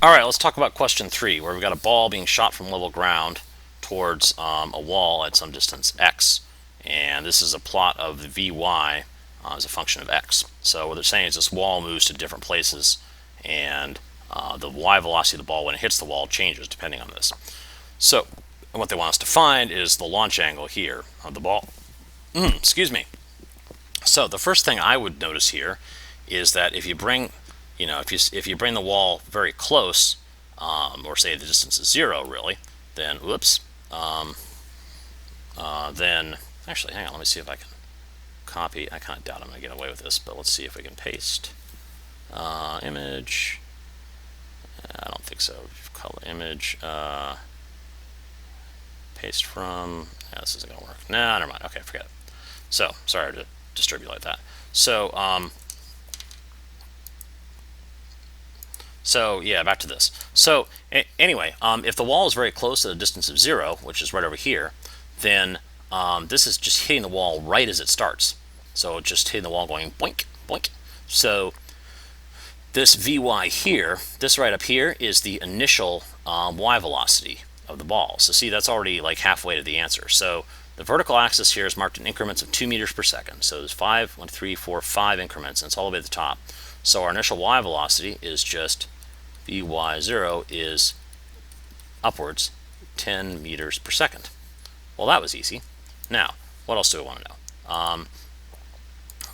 All right, let's talk about question 3, where we've got a ball being shot from level ground towards a wall at some distance x, and this is a plot of the Vy as a function of x. So what they're saying is this wall moves to different places, and the y velocity of the ball when it hits the wall changes depending on this. So what they want us to find is the launch angle here of the ball. Excuse me. So the first thing I would notice here is that if you bring, if you bring the wall very close, or say the distance is 0 really, then then actually, hang on, let me see if I can copy. I kind of doubt I'm going to get away with this, but let's see if we can paste image. I don't think so. Color image. Paste from. Yeah, this isn't going to work. Nah, never mind. Okay, forget it. So sorry to disturb you like that. So yeah, back to this. So anyway, if the wall is very close to the distance of 0, which is right over here, then this is just hitting the wall right as it starts. So it's just hitting the wall going boink, boink. So this Vy here, this right up here, is the initial y velocity of the ball. So see, that's already like halfway to the answer. So the vertical axis here is marked in increments of 2 meters per second. So there's 5, 1, 3, 4, 5 increments, and it's all the way at the top. So our initial y velocity is just Vy0 is upwards 10 meters per second. Well, that was easy. Now, what else do we want to know?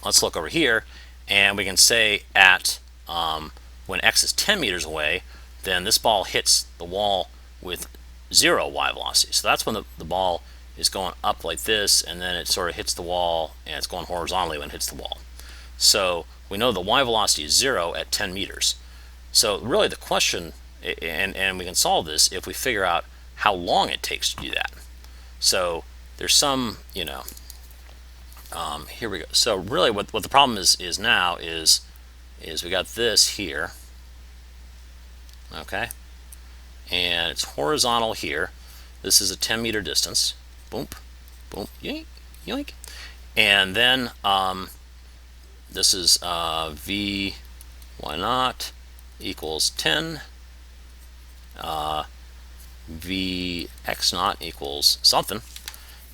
Let's look over here, and we can say at when x is 10 meters away, then this ball hits the wall with 0 y velocity. So that's when the ball is going up like this, and then it sort of hits the wall, and it's going horizontally when it hits the wall. So we know the y velocity is 0 at 10 meters. So really the question, and we can solve this if we figure out how long it takes to do that. So there's some, here we go. So really what the problem is now is we got this here, okay? And it's horizontal here. This is a 10 meter distance. Boom, boom, yoink, yoink. And then this is V y naught equals 10. V x naught equals something.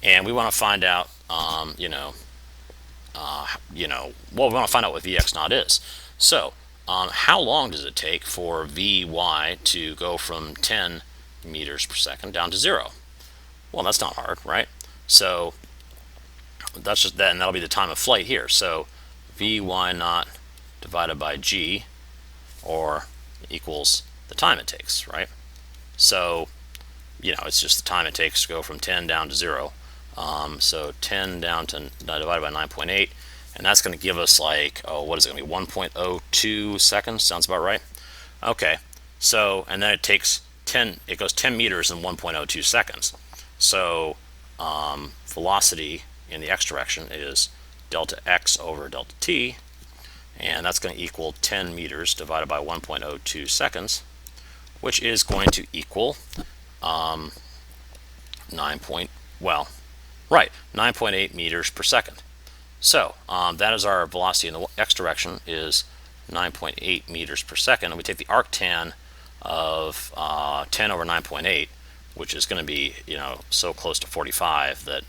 And we want to find out, well, we want to find out what Vx naught is. So how long does it take for Vy to go from 10 meters per second down to 0? Well, that's not hard, right? So that's just that, and that'll be the time of flight here. So Vy naught divided by g, or equals the time it takes, right? So, it's just the time it takes to go from 10 down to 0. So 10 down to divided by 9.8, and that's going to give us like, what is it going to be, 1.02 seconds? Sounds about right. Okay, so, and then it takes 10, it goes 10 meters in 1.02 seconds. So velocity in the x direction is delta x over delta t, and that's going to equal 10 meters divided by 1.02 seconds, which is going to equal 9.8 meters per second. So that is our velocity in the x direction is 9.8 meters per second, and we take the arctan of 10 over 9.8, which is going to be, so close to 45 that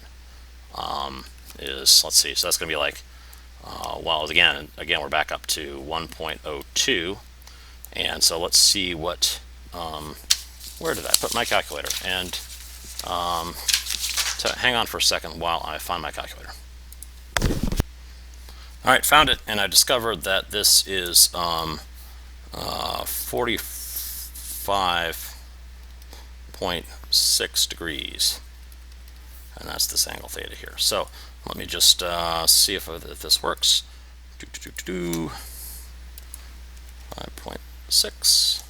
is, let's see, so that's going to be like, well, again, we're back up to 1.02, and so let's see what, where did I put my calculator? And hang on for a second while I find my calculator. All right, found it, and I discovered that this is 45.6 degrees, and that's this angle theta here. So let me just see if this works. 5.6.